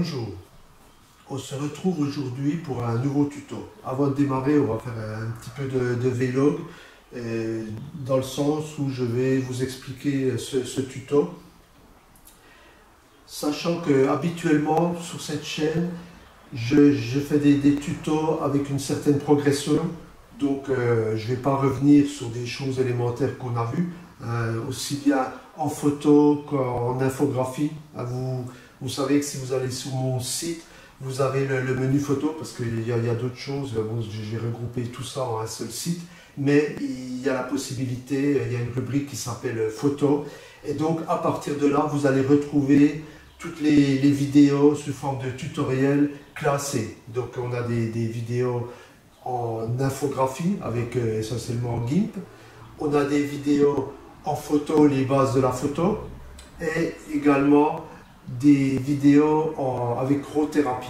Bonjour, on se retrouve aujourd'hui pour un nouveau tuto. Avant de démarrer, on va faire un petit peu de vlog, dans le sens où je vais vous expliquer ce tuto. Sachant que habituellement sur cette chaîne, je fais des tutos avec une certaine progression. Donc je ne vais pas revenir sur des choses élémentaires qu'on a vues, aussi bien en photo qu'en infographie. Vous savez que si vous allez sur mon site, vous avez le menu photo, parce qu'il y a d'autres choses. Bon, j'ai regroupé tout ça en un seul site, mais il y a la possibilité, il y a une rubrique qui s'appelle photo. Et donc à partir de là, vous allez retrouver toutes les vidéos sous forme de tutoriels classés. Donc on a des vidéos en infographie avec essentiellement GIMP. On a des vidéos en photo, les bases de la photo, et également des vidéos avec RAW-thérapie.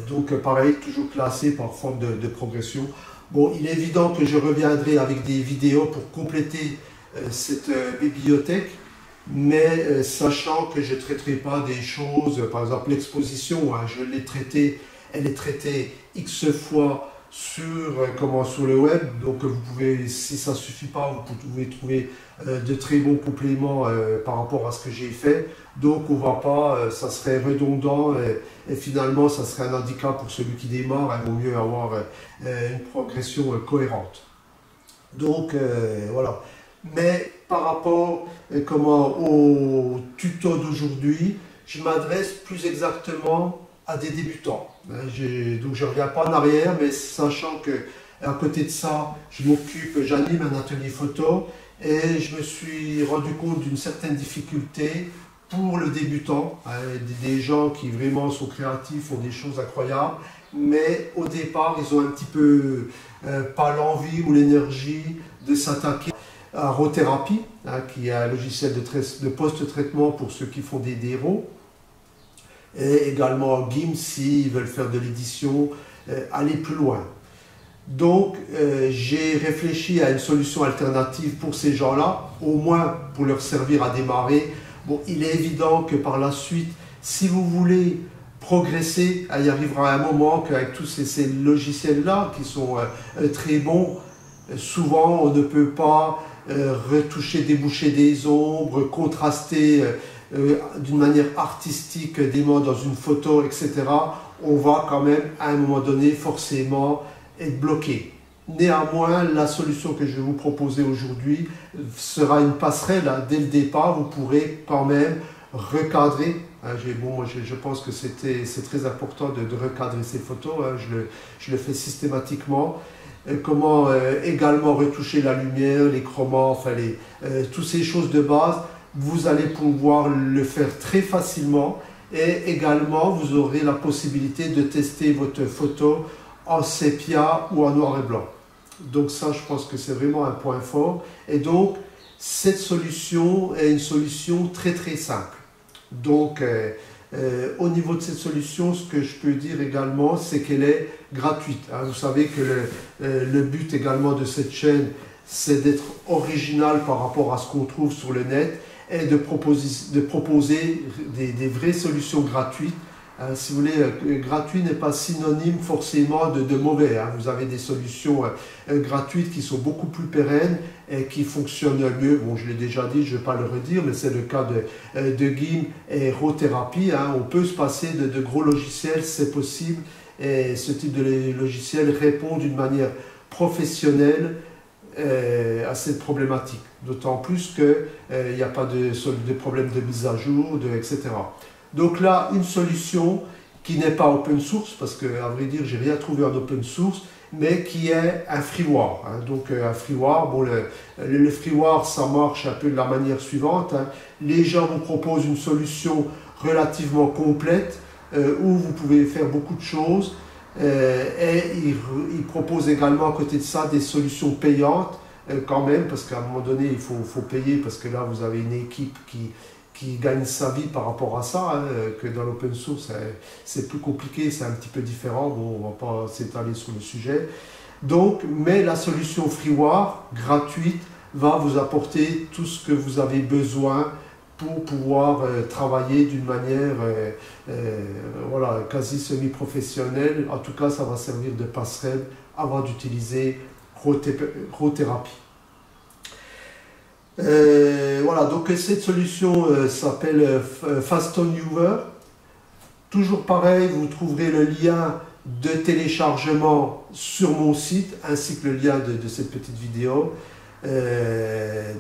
Donc pareil, toujours classé par forme de progression. Bon, il est évident que je reviendrai avec des vidéos pour compléter cette bibliothèque, mais sachant que je ne traiterai pas des choses, par exemple l'exposition, je l'ai traitée, elle est traitée X fois sur le web, donc vous pouvez, si ça ne suffit pas, vous pouvez trouver de très bons compléments par rapport à ce que j'ai fait. Donc on ne va pas, ça serait redondant et finalement ça serait un handicap pour celui qui démarre. Il vaut mieux avoir une progression cohérente. Donc voilà. Mais par rapport au tuto d'aujourd'hui, je m'adresse plus exactement à des débutants. Donc je ne reviens pas en arrière, mais sachant que à côté de ça, j'anime un atelier photo et je me suis rendu compte d'une certaine difficulté pour le débutant, des gens qui vraiment sont créatifs, font des choses incroyables, mais au départ ils ont un petit peu pas l'envie ou l'énergie de s'attaquer à RAW-thérapie, qui est un logiciel de post-traitement pour ceux qui font des RAW, et également GIMP s'ils veulent faire de l'édition, aller plus loin. Donc j'ai réfléchi à une solution alternative pour ces gens-là, au moins pour leur servir à démarrer. Bon, il est évident que par la suite, si vous voulez progresser, il y arrivera un moment qu'avec tous ces logiciels-là qui sont très bons, souvent on ne peut pas retoucher, déboucher des ombres, contraster d'une manière artistique des mots dans une photo, etc. On va quand même à un moment donné forcément être bloqué. Néanmoins, la solution que je vais vous proposer aujourd'hui sera une passerelle. Dès le départ, vous pourrez quand même recadrer. Moi, je pense que c'est très important de recadrer ces photos. Je le fais systématiquement. Comment également retoucher la lumière, les chromats, enfin toutes ces choses de base. Vous allez pouvoir le faire très facilement et également vous aurez la possibilité de tester votre photo en sépia ou en noir et blanc. Donc ça, je pense que c'est vraiment un point fort. Et donc, cette solution est une solution très très simple. Donc, au niveau de cette solution, ce que je peux dire également, c'est qu'elle est gratuite. Vous savez que le but également de cette chaîne, c'est d'être original par rapport à ce qu'on trouve sur le net et de proposer des vraies solutions gratuites. Si vous voulez, gratuit n'est pas synonyme forcément de mauvais. Vous avez des solutions gratuites qui sont beaucoup plus pérennes et qui fonctionnent mieux. Bon, je l'ai déjà dit, je ne vais pas le redire, mais c'est le cas de GIMP et RAW-thérapie. On peut se passer de gros logiciels, c'est possible. Et ce type de logiciel répond d'une manière professionnelle à cette problématique. D'autant plus qu'il n'y a pas de problème de mise à jour, etc. Donc là, une solution qui n'est pas open source, parce qu'à vrai dire, j'ai rien trouvé en open source, mais qui est un freeware. Donc un freeware, bon, le freeware, ça marche un peu de la manière suivante. Les gens vous proposent une solution relativement complète, où vous pouvez faire beaucoup de choses, et ils proposent également à côté de ça des solutions payantes, quand même, parce qu'à un moment donné, il faut payer, parce que là, vous avez une équipe qui gagne sa vie par rapport à ça, que dans l'open source, c'est plus compliqué, c'est un petit peu différent. Bon, on ne va pas s'étaler sur le sujet. Donc, mais la solution freeware, gratuite, va vous apporter tout ce que vous avez besoin pour pouvoir travailler d'une manière voilà, quasi semi-professionnelle. En tout cas, ça va servir de passerelle avant d'utiliser Rhothérapie. Voilà, donc cette solution s'appelle FastonViewer. Toujours pareil, vous trouverez le lien de téléchargement sur mon site, ainsi que le lien de cette petite vidéo.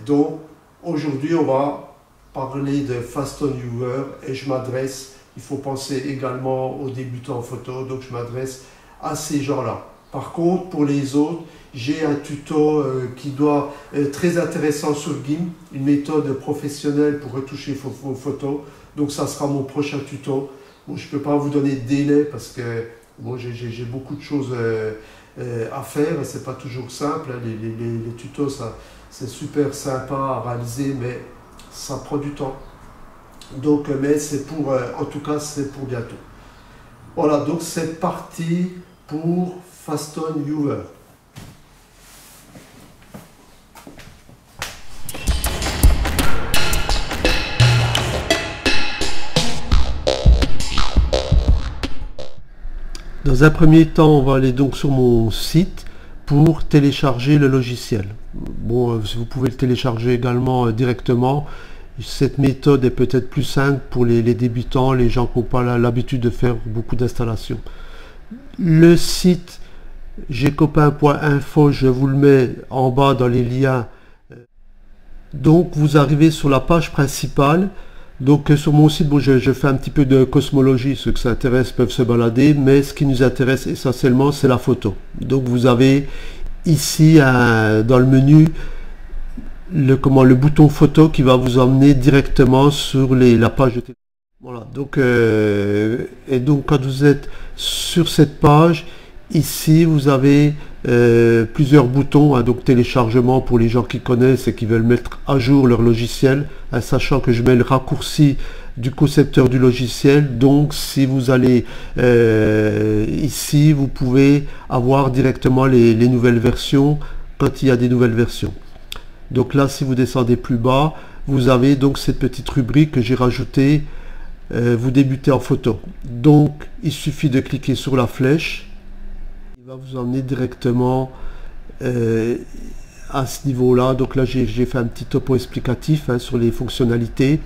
Donc, aujourd'hui, on va parler de FastonViewer et je m'adresse, il faut penser également aux débutants en photo, donc je m'adresse à ces gens-là. Par contre, pour les autres, j'ai un tuto qui doit être très intéressant sur GIMP, une méthode professionnelle pour retoucher vos photos. Donc ça sera mon prochain tuto. Bon, je ne peux pas vous donner de délai parce que bon, j'ai beaucoup de choses à faire. Ce n'est pas toujours simple. Hein. Les tutos, c'est super sympa à réaliser, mais ça prend du temps. Donc, mais c'est pour, en tout cas, c'est pour bientôt. Voilà, donc c'est parti pour FastonViewer. Dans un premier temps, on va aller donc sur mon site pour télécharger le logiciel. Bon, vous pouvez le télécharger également directement. Cette méthode est peut-être plus simple pour les débutants, les gens qui n'ont pas l'habitude de faire beaucoup d'installations. Le site gcopain.info, je vous le mets en bas dans les liens. Donc vous arrivez sur la page principale. Donc sur mon site, bon, je fais un petit peu de cosmologie, ceux que ça intéresse peuvent se balader, mais ce qui nous intéresse essentiellement, c'est la photo. Donc vous avez ici dans le menu le bouton photo qui va vous emmener directement sur la page de téléchargement. Voilà, donc, et donc quand vous êtes sur cette page, ici vous avez plusieurs boutons, hein, donc téléchargement pour les gens qui connaissent et qui veulent mettre à jour leur logiciel, hein, sachant que je mets le raccourci du concepteur du logiciel. Donc si vous allez ici, vous pouvez avoir directement les nouvelles versions quand il y a des nouvelles versions. Donc là, si vous descendez plus bas, vous avez donc cette petite rubrique que j'ai rajoutée, vous débutez en photo. Donc il suffit de cliquer sur la flèche. Il va vous emmener directement à ce niveau-là. Donc là, j'ai fait un petit topo explicatif hein, sur les fonctionnalités.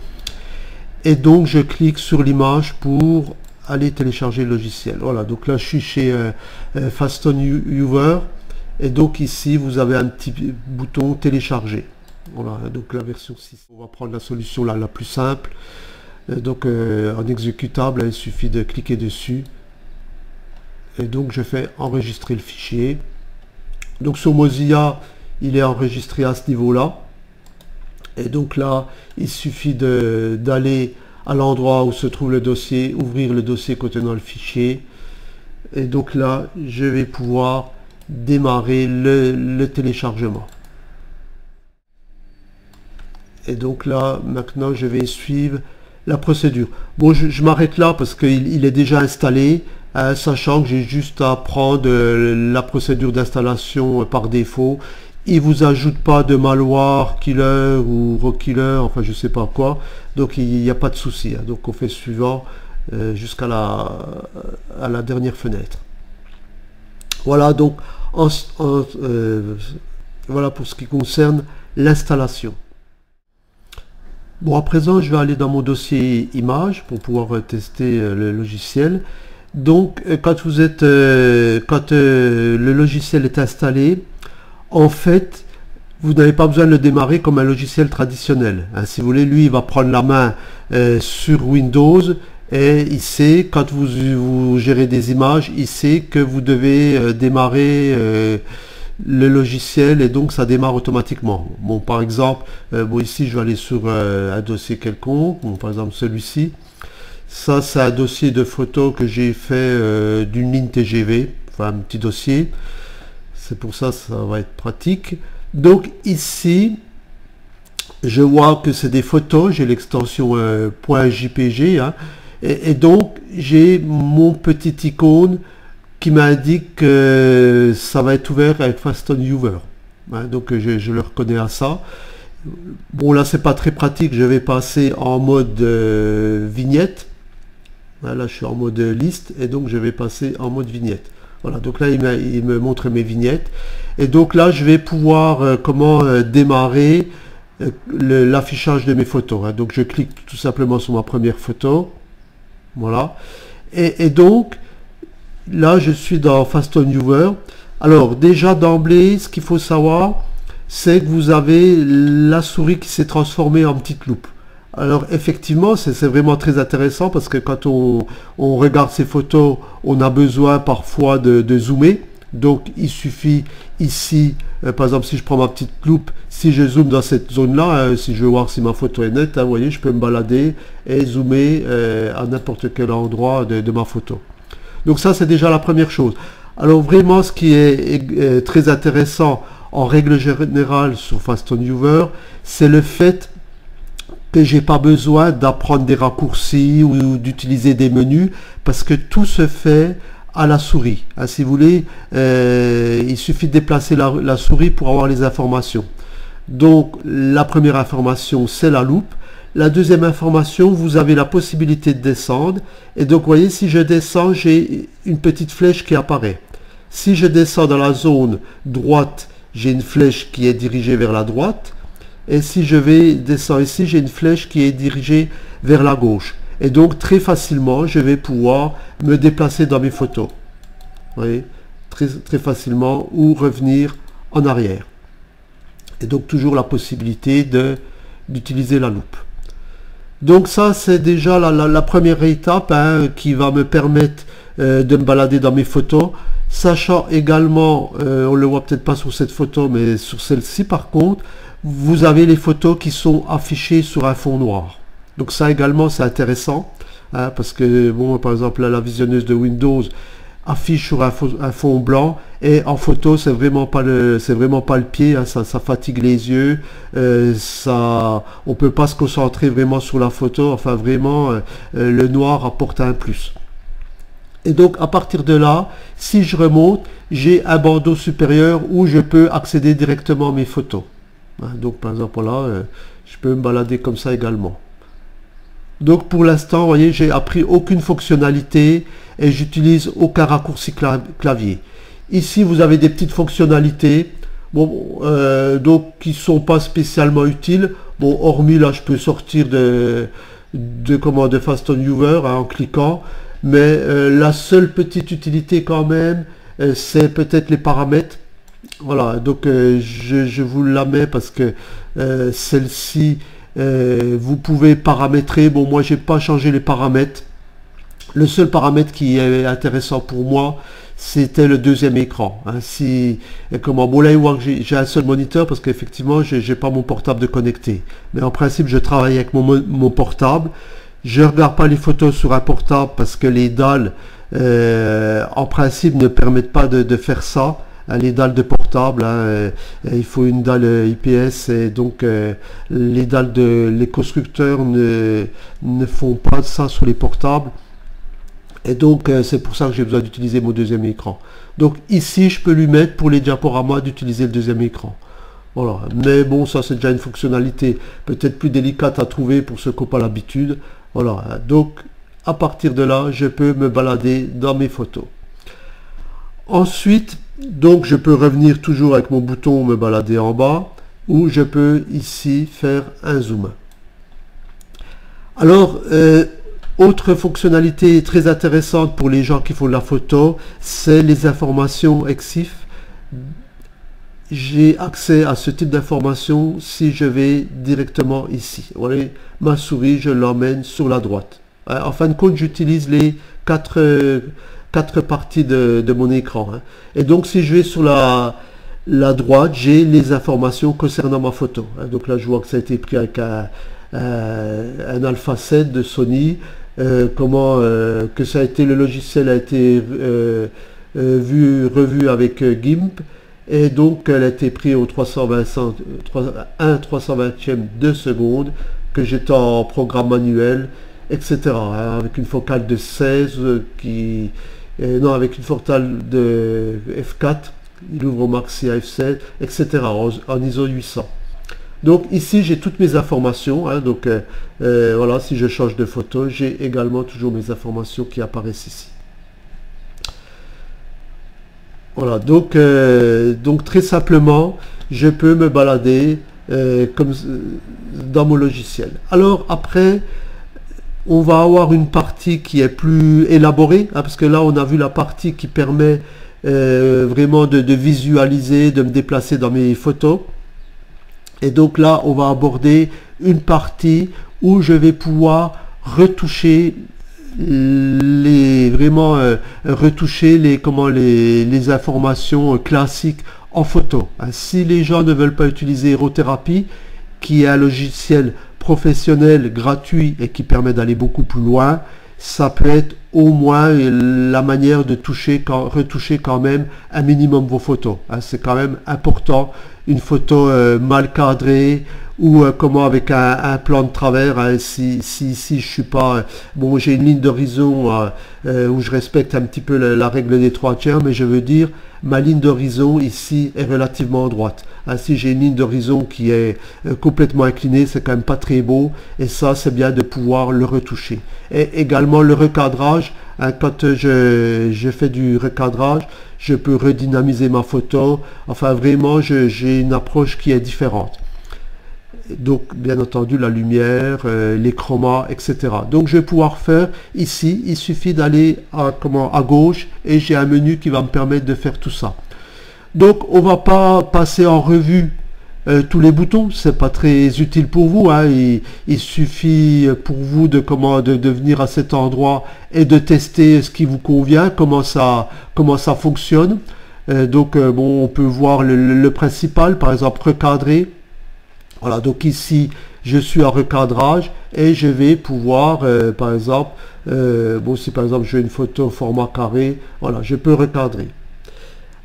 Et donc, je clique sur l'image pour aller télécharger le logiciel. Voilà, donc là, je suis chez FastonViewer. Et donc ici, vous avez un petit bouton télécharger. Voilà, donc la version 6. On va prendre la solution là, la plus simple. Donc en exécutable, il suffit de cliquer dessus. Et donc je fais enregistrer le fichier. Donc sur Mozilla, il est enregistré à ce niveau-là. Et donc là, il suffit d'aller à l'endroit où se trouve le dossier, ouvrir le dossier contenant le fichier. Et donc là, je vais pouvoir démarrer le téléchargement. Et donc là, maintenant, je vais suivre la procédure. Bon, je m'arrête là parce qu'il est déjà installé. Sachant que j'ai juste à prendre la procédure d'installation par défaut. Il vous ajoute pas de malware killer ou rockiller, enfin je sais pas quoi, donc il n'y a pas de souci hein. Donc on fait suivant jusqu'à la dernière fenêtre. Voilà, donc voilà pour ce qui concerne l'installation. Bon, à présent je vais aller dans mon dossier image pour pouvoir tester le logiciel. Donc quand le logiciel est installé, en fait vous n'avez pas besoin de le démarrer comme un logiciel traditionnel hein. Si vous voulez, lui il va prendre la main sur Windows et il sait, quand vous gérez des images, il sait que vous devez démarrer le logiciel et donc ça démarre automatiquement. Bon, par exemple, bon, ici je vais aller sur un dossier quelconque, bon, par exemple celui-ci. Ça, c'est un dossier de photos que j'ai fait d'une ligne TGV, enfin un petit dossier. C'est pour ça, ça va être pratique. Donc ici, je vois que c'est des photos, j'ai l'extension .jpg, hein, et donc j'ai mon petit icône qui m'indique que ça va être ouvert avec FastonViewer. Hein, donc je le reconnais à ça. Bon, là, c'est pas très pratique. Je vais passer en mode vignette. Là, je suis en mode liste et donc je vais passer en mode vignette. Voilà, donc là, il me montre mes vignettes. Et donc là, je vais pouvoir démarrer l'affichage de mes photos. Donc, je clique tout simplement sur ma première photo. Voilà. Et donc, là, je suis dans Fast On Viewer. Alors, déjà d'emblée, ce qu'il faut savoir, c'est que vous avez la souris qui s'est transformée en petite loupe. Alors effectivement, c'est vraiment très intéressant parce que quand on regarde ces photos, on a besoin parfois de zoomer. Donc il suffit ici, par exemple si je prends ma petite loupe, si je zoome dans cette zone-là, si je veux voir si ma photo est nette, vous voyez, je peux me balader et zoomer à n'importe quel endroit de ma photo. Donc ça, c'est déjà la première chose. Alors vraiment, ce qui est très intéressant en règle générale sur Fast On Viewer, c'est le fait que j'ai pas besoin d'apprendre des raccourcis ou d'utiliser des menus parce que tout se fait à la souris. Si vous voulez, il suffit de déplacer la souris pour avoir les informations. Donc la première information, c'est la loupe. La deuxième information, vous avez la possibilité de descendre. Et donc, vous voyez, si je descends, j'ai une petite flèche qui apparaît. Si je descends dans la zone droite, j'ai une flèche qui est dirigée vers la droite. Et si je vais descendre ici, j'ai une flèche qui est dirigée vers la gauche. Et donc, très facilement, je vais pouvoir me déplacer dans mes photos. Vous voyez, très facilement, ou revenir en arrière. Et donc, toujours la possibilité d'utiliser la loupe. Donc ça, c'est déjà la première étape qui va me permettre de me balader dans mes photos. Sachant également, on le voit peut-être pas sur cette photo, mais sur celle-ci par contre, vous avez les photos qui sont affichées sur un fond noir. Donc ça également, c'est intéressant, parce que, bon, par exemple, là, la visionneuse de Windows affiche sur un fond blanc, et en photo, c'est vraiment pas le pied, ça fatigue les yeux, on peut pas se concentrer vraiment sur la photo, enfin vraiment, le noir apporte un plus. Et donc, à partir de là, si je remonte, j'ai un bandeau supérieur où je peux accéder directement à mes photos. Donc, par exemple, là, je peux me balader comme ça également. Donc, pour l'instant, vous voyez, j'ai appris aucune fonctionnalité et j'utilise aucun raccourci clavier. Ici, vous avez des petites fonctionnalités, bon, donc qui sont pas spécialement utiles. Bon, hormis là, je peux sortir de Fast On Viewer en cliquant. Mais la seule petite utilité quand même, c'est peut-être les paramètres. Voilà, donc je vous la mets parce que celle-ci, vous pouvez paramétrer. Bon, moi, j'ai pas changé les paramètres. Le seul paramètre qui est intéressant pour moi, c'était le deuxième écran. Bon, là, il voit que j'ai un seul moniteur parce qu'effectivement, j'ai pas mon portable de connecté. Mais en principe, je travaille avec mon portable. Je ne regarde pas les photos sur un portable parce que les dalles, en principe, ne permettent pas de faire ça. Les dalles de portable, il faut une dalle IPS et donc les constructeurs ne font pas ça sur les portables. Et donc, c'est pour ça que j'ai besoin d'utiliser mon deuxième écran. Donc ici, je peux lui mettre pour les diaporamas d'utiliser le deuxième écran. Voilà. Mais bon, ça c'est déjà une fonctionnalité peut-être plus délicate à trouver pour ceux qui n'ont pas l'habitude. Voilà, donc à partir de là, je peux me balader dans mes photos. Ensuite, donc je peux revenir toujours avec mon bouton me balader en bas, ou je peux ici faire un zoom. Alors, autre fonctionnalité très intéressante pour les gens qui font de la photo, c'est les informations EXIF. J'ai accès à ce type d'informations si je vais directement ici. Vous voyez, ma souris, je l'emmène sur la droite. En fin de compte, j'utilise les quatre parties de mon écran. Et donc, si je vais sur la droite, j'ai les informations concernant ma photo. Donc là, je vois que ça a été pris avec un Alpha 7 de Sony. Que ça a été, le logiciel a été revu avec GIMP. Et donc, elle a été prise au 1/320e de seconde, que j'étais en programme manuel, etc. Avec une focale de 16, avec une focale de f4, il ouvre au maxi à f7, etc. en ISO 800. Donc ici j'ai toutes mes informations, hein, donc voilà, si je change de photo, j'ai également toujours mes informations qui apparaissent ici. Voilà, donc très simplement, je peux me balader comme dans mon logiciel. Alors après, on va avoir une partie qui est plus élaborée, hein, parce que là on a vu la partie qui permet vraiment de visualiser, de me déplacer dans mes photos. Et donc là, on va aborder une partie où je vais pouvoir retoucher retoucher les informations classiques en photo. Si les gens ne veulent pas utiliser Aerothérapie, qui est un logiciel professionnel gratuit et qui permet d'aller beaucoup plus loin, ça peut être au moins la manière de retoucher quand même un minimum vos photos. C'est quand même important. Une photo mal cadrée ou comment avec un plan de travers, si je suis pas bon, j'ai une ligne d'horizon où je respecte un petit peu la règle des 3/4, mais je veux dire ma ligne d'horizon ici est relativement droite. Si j'ai une ligne d'horizon qui est complètement inclinée, c'est quand même pas très beau, et ça c'est bien de pouvoir le retoucher. Et également le recadrage, quand je fais du recadrage, je peux redynamiser ma photo. Enfin vraiment, j'ai une approche qui est différente. Donc bien entendu la lumière, les chromas, etc. Donc je vais pouvoir faire ici, il suffit d'aller à gauche et j'ai un menu qui va me permettre de faire tout ça. Donc on va pas passer en revue tous les boutons, c'est pas très utile pour vous, hein. Il suffit pour vous de venir à cet endroit et de tester ce qui vous convient, comment ça fonctionne. Bon, on peut voir le principal, par exemple recadrer. Voilà, donc ici je suis en recadrage et je vais pouvoir par exemple bon, si par exemple je veux une photo format carré, voilà, je peux recadrer.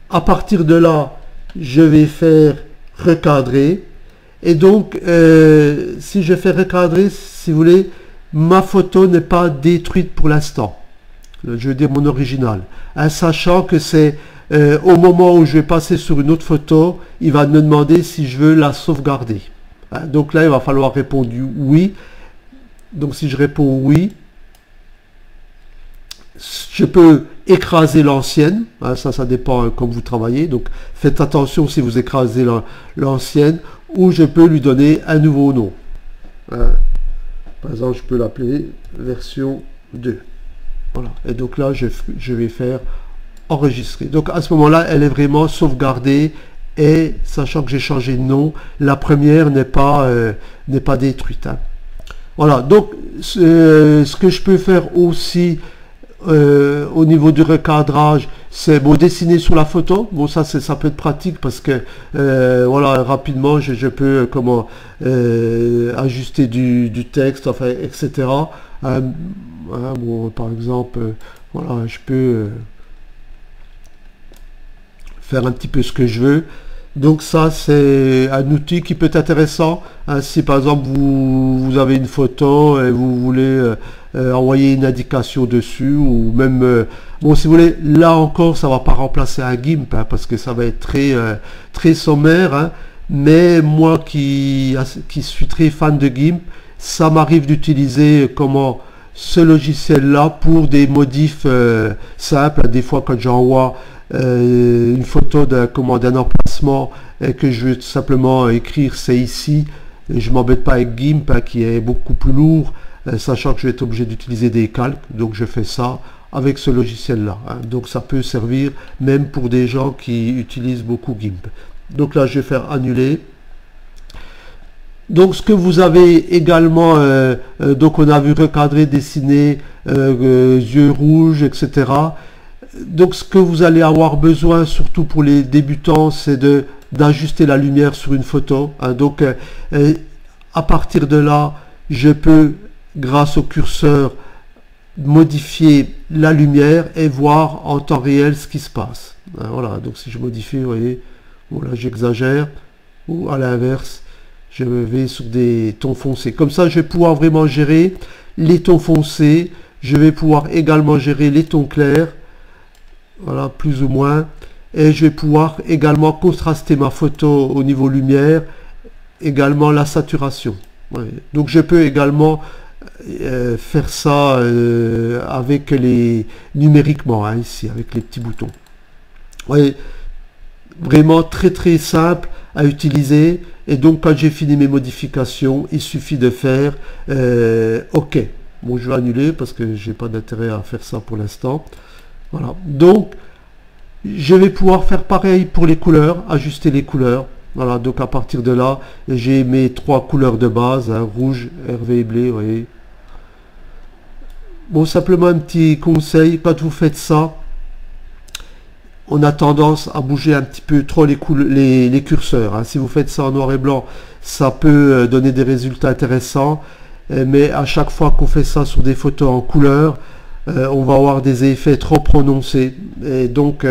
À partir de là, je vais faire recadrer, et donc si je fais recadrer, si vous voulez, ma photo n'est pas détruite pour l'instant, je veux dire mon original, sachant que c'est au moment où je vais passer sur une autre photo, il va me demander si je veux la sauvegarder. Donc là, il va falloir répondre oui. Donc si je réponds oui, je peux écraser l'ancienne. Ça dépend comme vous travaillez. Donc faites attention si vous écrasez l'ancienne. Ou je peux lui donner un nouveau nom. Par exemple, je peux l'appeler version 2. Voilà. Et donc là, je vais faire enregistrer. Donc à ce moment-là, elle est vraiment sauvegardée. Et sachant que j'ai changé de nom, la première n'est pas détruite. Voilà, donc ce que je peux faire aussi au niveau du recadrage, c'est bon, dessiner sur la photo. Bon, ça peut être pratique parce que voilà, rapidement je peux ajuster du texte, enfin, etc. Bon, par exemple, voilà, je peux faire un petit peu ce que je veux. Donc ça, c'est un outil qui peut être intéressant. Si par exemple vous avez une photo et vous voulez envoyer une indication dessus, ou même bon, si vous voulez, là encore ça va pas remplacer un GIMP, parce que ça va être très sommaire, mais moi qui suis très fan de GIMP, ça m'arrive d'utiliser ce logiciel là pour des modifs simples. Des fois quand j'envoie une photo d'un emplacement et que je veux tout simplement écrire c'est ici, et je m'embête pas avec GIMP qui est beaucoup plus lourd, sachant que je vais être obligé d'utiliser des calques. Donc je fais ça avec ce logiciel là, donc ça peut servir même pour des gens qui utilisent beaucoup GIMP. Donc là je vais faire annuler. Donc ce que vous avez également, donc on a vu recadrer, dessiner, yeux rouges, etc. Donc ce que vous allez avoir besoin, surtout pour les débutants, c'est d'ajuster la lumière sur une photo. Donc à partir de là, je peux, grâce au curseur, modifier la lumière et voir en temps réel ce qui se passe. Voilà, donc si je modifie, vous voyez, bon, là j'exagère, ou à l'inverse, je vais sur des tons foncés. Comme ça, je vais pouvoir vraiment gérer les tons foncés. Je vais pouvoir également gérer les tons clairs. Voilà, plus ou moins. Et je vais pouvoir également contraster ma photo au niveau lumière également la saturation. Ouais. Donc je peux également faire ça avec les numériquement, hein, ici, avec les petits boutons. Ouais. Vraiment très simple à utiliser. Et donc quand j'ai fini mes modifications, il suffit de faire OK. Bon, je vais annuler parce que j'ai pas d'intérêt à faire ça pour l'instant. Voilà. Donc je vais pouvoir faire pareil pour les couleurs, ajuster les couleurs. Voilà, donc à partir de là, j'ai mes 3 couleurs de base, hein, rouge, RVB, vous voyez. Bon, simplement un petit conseil, quand vous faites ça, on a tendance à bouger un petit peu trop les curseurs. Hein. Si vous faites ça en noir et blanc, ça peut donner des résultats intéressants. Mais à chaque fois qu'on fait ça sur des photos en couleur, on va avoir des effets trop prononcés. Et donc,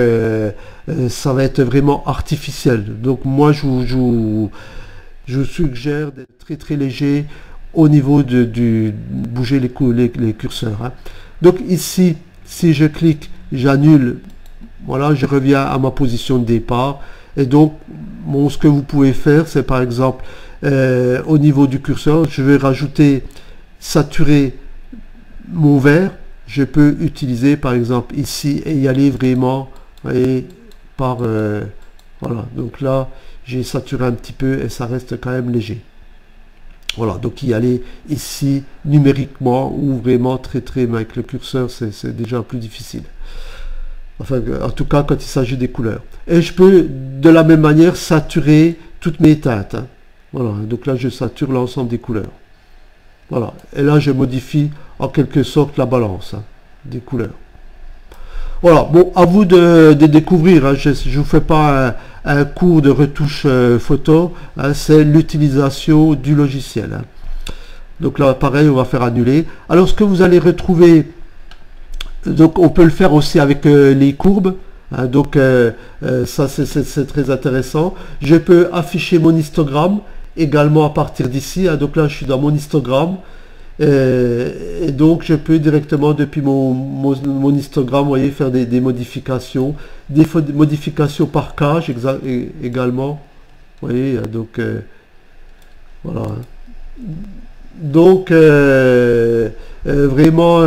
ça va être vraiment artificiel. Donc, moi, je vous suggère d'être très léger au niveau de bouger les curseurs. Hein. Donc, ici, si je clique, j'annule. Voilà, je reviens à ma position de départ. Et donc, bon, ce que vous pouvez faire, c'est par exemple, au niveau du curseur, je vais rajouter, saturer mon vert. Je peux utiliser, par exemple, ici, et y aller vraiment, voyez, par... voilà, donc là, j'ai saturé un petit peu et ça reste quand même léger. Voilà, donc y aller ici, numériquement, ou vraiment très, mais avec le curseur, c'est déjà plus difficile. Enfin, en tout cas, quand il s'agit des couleurs. Et je peux, de la même manière, saturer toutes mes teintes. Hein. Voilà, donc là, je sature l'ensemble des couleurs. Voilà, et là, je modifie en quelque sorte la balance hein, des couleurs. Voilà, bon, à vous de découvrir. Hein. Je ne vous fais pas un cours de retouche photo. Hein, c'est l'utilisation du logiciel. Hein. Donc là, pareil, on va faire annuler. Alors, ce que vous allez retrouver... Donc on peut le faire aussi avec les courbes, hein, donc ça c'est très intéressant. Je peux afficher mon histogramme également à partir d'ici, hein, donc là je suis dans mon histogramme et donc je peux directement depuis mon histogramme, vous voyez, faire des modifications, des modifications par cage également, vous voyez, donc voilà. Donc vraiment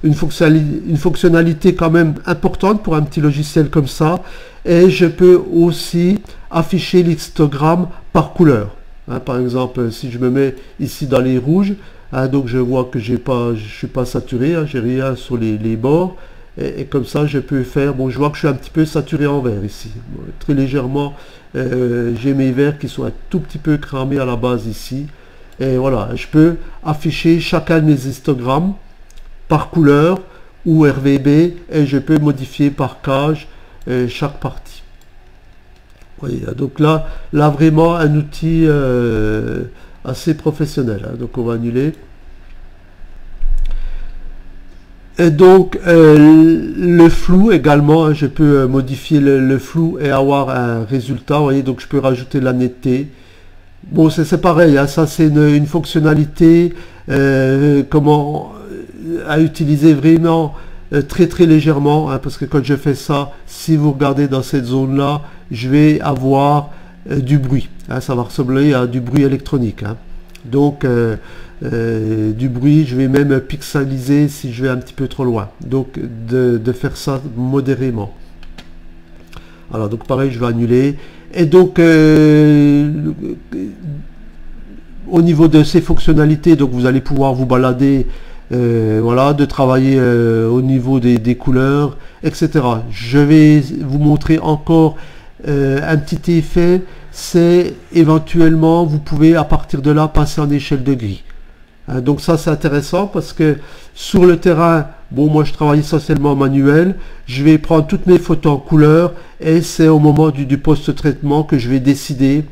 une fonctionnalité quand même importante pour un petit logiciel comme ça. Et je peux aussi afficher l'histogramme par couleur. Hein, par exemple, si je me mets ici dans les rouges, hein, donc je vois que je suis pas saturé, hein, j'ai rien sur les bords. Et comme ça, je peux faire... Bon, je vois que je suis un petit peu saturé en vert ici. Bon, très légèrement, j'ai mes verts qui sont un tout petit peu cramés à la base ici. Et voilà, je peux afficher chacun de mes histogrammes par couleur ou RVB et je peux modifier par cage chaque partie. Vous voyez, donc là vraiment un outil assez professionnel. Hein, donc on va annuler. Et donc le flou également, hein, je peux modifier le flou et avoir un résultat. Vous voyez, donc je peux rajouter la netteté. Bon, c'est pareil, hein, ça c'est une fonctionnalité comment à utiliser vraiment très légèrement, hein, parce que quand je fais ça, si vous regardez dans cette zone là, je vais avoir du bruit, hein, ça va ressembler à du bruit électronique, hein. Donc du bruit, je vais même pixeliser si je vais un petit peu trop loin, donc de faire ça modérément. Alors donc pareil, je vais annuler. Et donc au niveau de ces fonctionnalités, donc vous allez pouvoir vous balader, voilà, de travailler au niveau des couleurs, etc. Je vais vous montrer encore un petit effet, c'est éventuellement vous pouvez à partir de là passer en échelle de gris. Hein, donc ça c'est intéressant parce que sur le terrain, bon, moi je travaille essentiellement en manuel, je vais prendre toutes mes photos en couleur et c'est au moment du post-traitement que je vais décider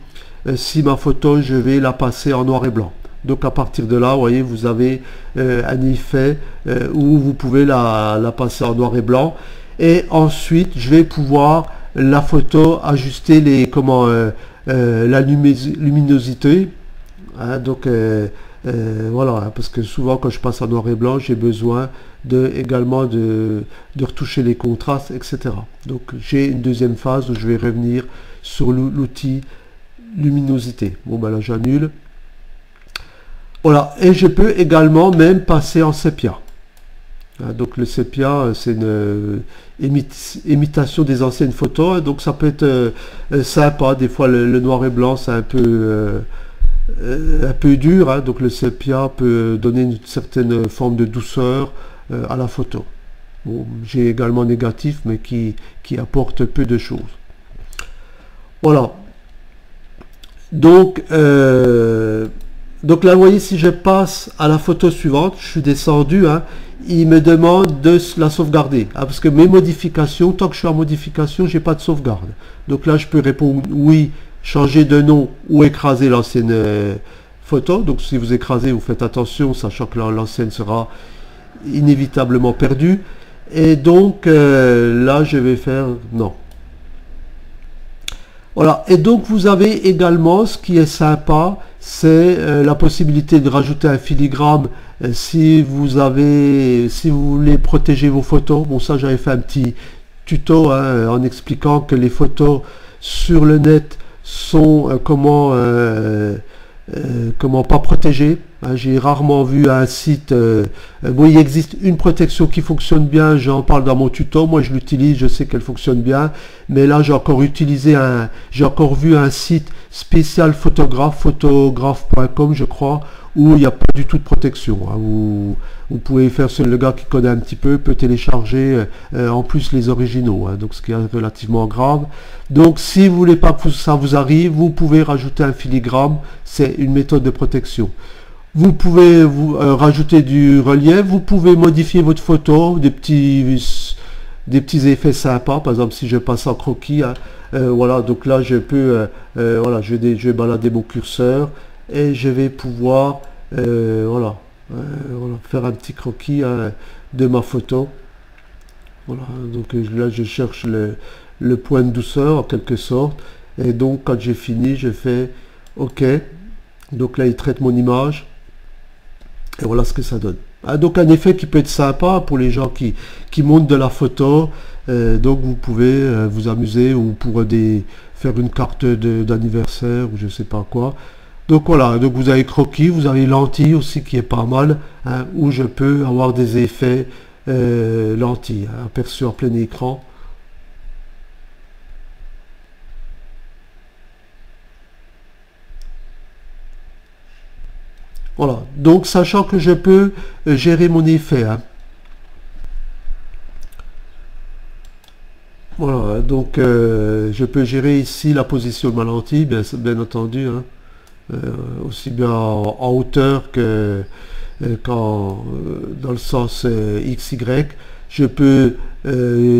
si ma photo je vais la passer en noir et blanc. Donc à partir de là, vous voyez, vous avez un effet où vous pouvez la passer en noir et blanc. Et ensuite, je vais pouvoir la photo ajuster la luminosité. Hein, donc voilà, hein, parce que souvent quand je passe en noir et blanc, j'ai besoin également de retoucher les contrastes, etc. Donc j'ai une deuxième phase où je vais revenir sur l'outil luminosité. Bon ben là j'annule. Voilà, et je peux également même passer en sépia. Donc le sépia, c'est une imitation des anciennes photos, donc ça peut être sympa. Des fois le noir et blanc c'est un peu dur, hein. Donc le sépia peut donner une certaine forme de douceur à la photo. Bon, j'ai également négatif, mais qui apporte peu de choses. Voilà. Donc là, vous voyez, si je passe à la photo suivante, je suis descendu, hein, il me demande de la sauvegarder. Hein, parce que mes modifications, tant que je suis en modification, j'ai pas de sauvegarde. Donc là, je peux répondre oui, changer de nom ou écraser l'ancienne photo. Donc si vous écrasez, vous faites attention, sachant que l'ancienne sera inévitablement perdue. Et donc là, je vais faire non. Voilà, et donc vous avez également, ce qui est sympa, c'est la possibilité de rajouter un filigrane si vous voulez protéger vos photos. Bon, ça j'avais fait un petit tuto, hein, en expliquant que les photos sur le net sont comment pas protégées. Hein, j'ai rarement vu un site. Bon, il existe une protection qui fonctionne bien, j'en parle dans mon tuto, moi je l'utilise, je sais qu'elle fonctionne bien, mais là j'ai encore vu un site spécial photographe.com je crois, où il n'y a pas du tout de protection. Hein, vous pouvez faire, le gars qui connaît un petit peu peut télécharger en plus les originaux, hein, donc ce qui est relativement grave. Donc si vous voulez pas que ça vous arrive, vous pouvez rajouter un filigrane, c'est une méthode de protection. Vous pouvez rajouter du relief, vous pouvez modifier votre photo, des petits effets sympas. Par exemple, si je passe en croquis, hein, voilà, donc là je peux, voilà, je vais balader mon curseur et je vais pouvoir, voilà, faire un petit croquis, hein, de ma photo. Voilà, donc là je cherche le point de douceur en quelque sorte, et donc quand j'ai fini, je fais OK. Donc là il traite mon image. Et voilà ce que ça donne. Ah, donc un effet qui peut être sympa pour les gens qui montent de la photo. Donc vous pouvez vous amuser, ou pour faire une carte d'anniversaire ou je sais pas quoi. Donc voilà, donc vous avez croquis, vous avez lentille aussi qui est pas mal, hein, où je peux avoir des effets lentilles, hein, aperçus en plein écran. Voilà, donc sachant que je peux gérer mon effet, hein. Voilà, donc je peux gérer ici la position de ma lentille, bien entendu, hein, aussi bien en hauteur que dans le sens XY. Je peux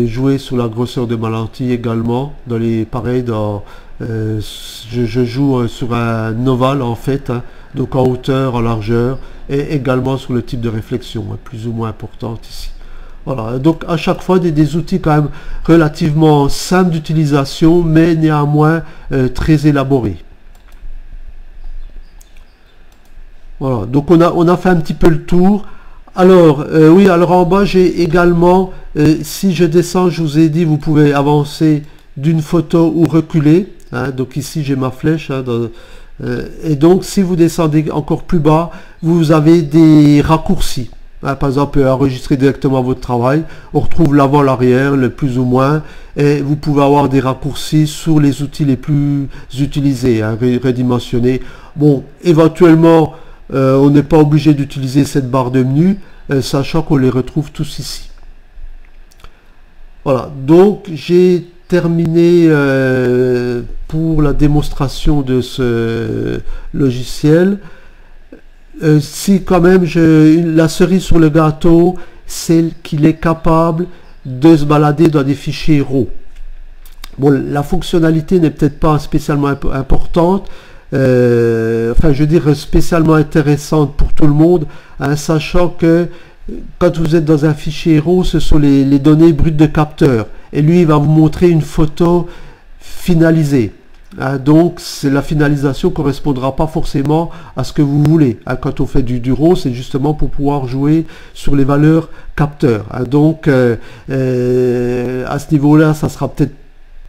jouer sur la grosseur de ma lentille également. Pareil, je joue sur un ovale en fait, hein, donc en hauteur, en largeur, et également sur le type de réflexion, hein, plus ou moins importante ici. Voilà, donc à chaque fois des outils quand même relativement simples d'utilisation, mais néanmoins très élaborés. Voilà, donc on a fait un petit peu le tour. Alors, oui, alors en bas, j'ai également, si je descends, je vous ai dit, vous pouvez avancer d'une photo ou reculer. Hein, donc ici, j'ai ma flèche. Hein, et donc, si vous descendez encore plus bas, vous avez des raccourcis. Hein, par exemple, enregistrer directement votre travail. On retrouve l'avant, l'arrière, le plus ou moins. Et vous pouvez avoir des raccourcis sur les outils les plus utilisés, hein, redimensionnés. Bon, éventuellement, on n'est pas obligé d'utiliser cette barre de menu, sachant qu'on les retrouve tous ici. Voilà, donc j'ai terminé pour la démonstration de ce logiciel. Si quand même, la cerise sur le gâteau, c'est qu'il est capable de se balader dans des fichiers RAW. Bon, la fonctionnalité n'est peut-être pas spécialement importante, enfin je veux dire spécialement intéressante pour tout le monde, hein, sachant que quand vous êtes dans un fichier RAW, ce sont les données brutes de capteur, et lui il va vous montrer une photo finalisée, hein, donc la finalisation correspondra pas forcément à ce que vous voulez, hein. Quand on fait du RAW, c'est justement pour pouvoir jouer sur les valeurs capteurs, hein. Donc à ce niveau là, ça sera peut-être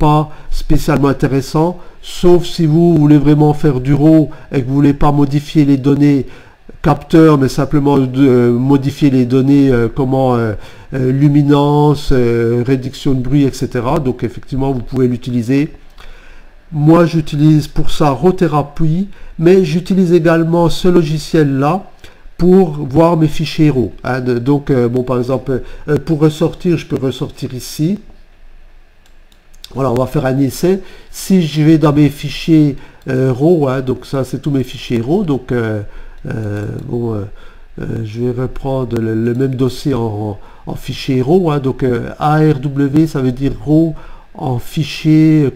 pas spécialement intéressant, sauf si vous voulez vraiment faire du RAW et que vous voulez pas modifier les données capteur, mais simplement de modifier les données luminance, réduction de bruit, etc. Donc effectivement, vous pouvez l'utiliser. Moi, j'utilise pour ça RAW-thérapie, mais j'utilise également ce logiciel-là pour voir mes fichiers RAW. Donc, bon, par exemple, pour ressortir, je peux ressortir ici. Voilà, on va faire un essai. Si je vais dans mes fichiers RAW, donc ça, c'est tous mes fichiers RAW. Donc, je vais reprendre le même dossier en fichier RAW. Donc, ARW, ça veut dire RAW en fichier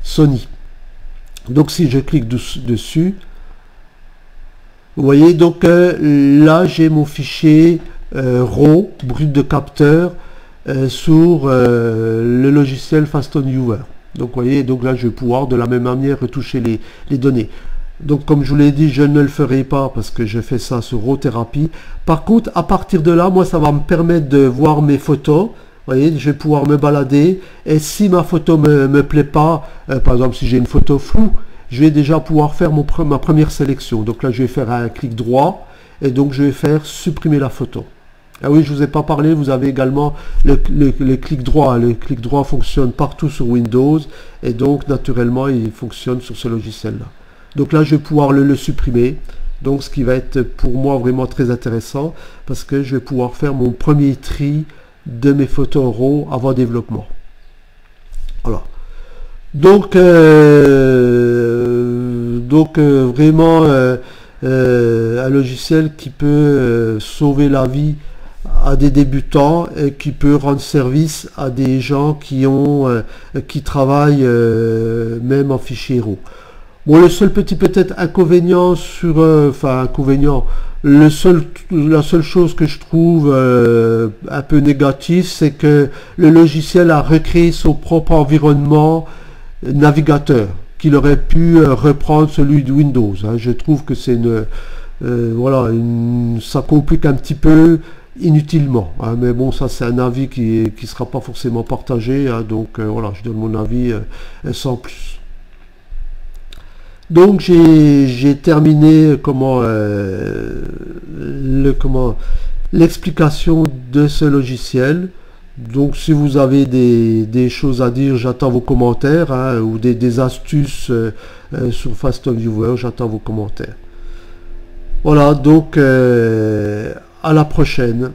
Sony. Donc, si je clique dessus, vous voyez, donc là, j'ai mon fichier RAW, brut de capteur, sur le logiciel FastonViewer. Donc vous voyez, donc là je vais pouvoir de la même manière retoucher les données. Donc comme je vous l'ai dit, je ne le ferai pas parce que je fais ça sur RAW-thérapie. Par contre, à partir de là, moi ça va me permettre de voir mes photos. Vous voyez, je vais pouvoir me balader et si ma photo me plaît pas, par exemple si j'ai une photo floue, je vais déjà pouvoir faire ma première sélection. Donc là je vais faire un clic droit et donc je vais faire supprimer la photo. Ah oui, je ne vous ai pas parlé, vous avez également le clic droit. Le clic droit fonctionne partout sur Windows et donc naturellement il fonctionne sur ce logiciel-là. Donc là je vais pouvoir le supprimer. Donc ce qui va être pour moi vraiment très intéressant parce que je vais pouvoir faire mon premier tri de mes photos RAW avant développement. Voilà. Donc, vraiment un logiciel qui peut sauver la vie à des débutants et qui peut rendre service à des gens qui travaillent même en fichier RAW. Bon, le seul petit peut-être inconvénient la seule chose que je trouve un peu négative, c'est que le logiciel a recréé son propre environnement navigateur, qu'il aurait pu reprendre celui de Windows. Je trouve que c'est ça complique un petit peu inutilement, mais bon, ça c'est un avis qui sera pas forcément partagé, donc voilà, je donne mon avis sans plus. Donc j'ai terminé l'explication de ce logiciel. Donc si vous avez des choses à dire, j'attends vos commentaires, ou des astuces sur FastonViewer, j'attends vos commentaires. Voilà, donc à la prochaine.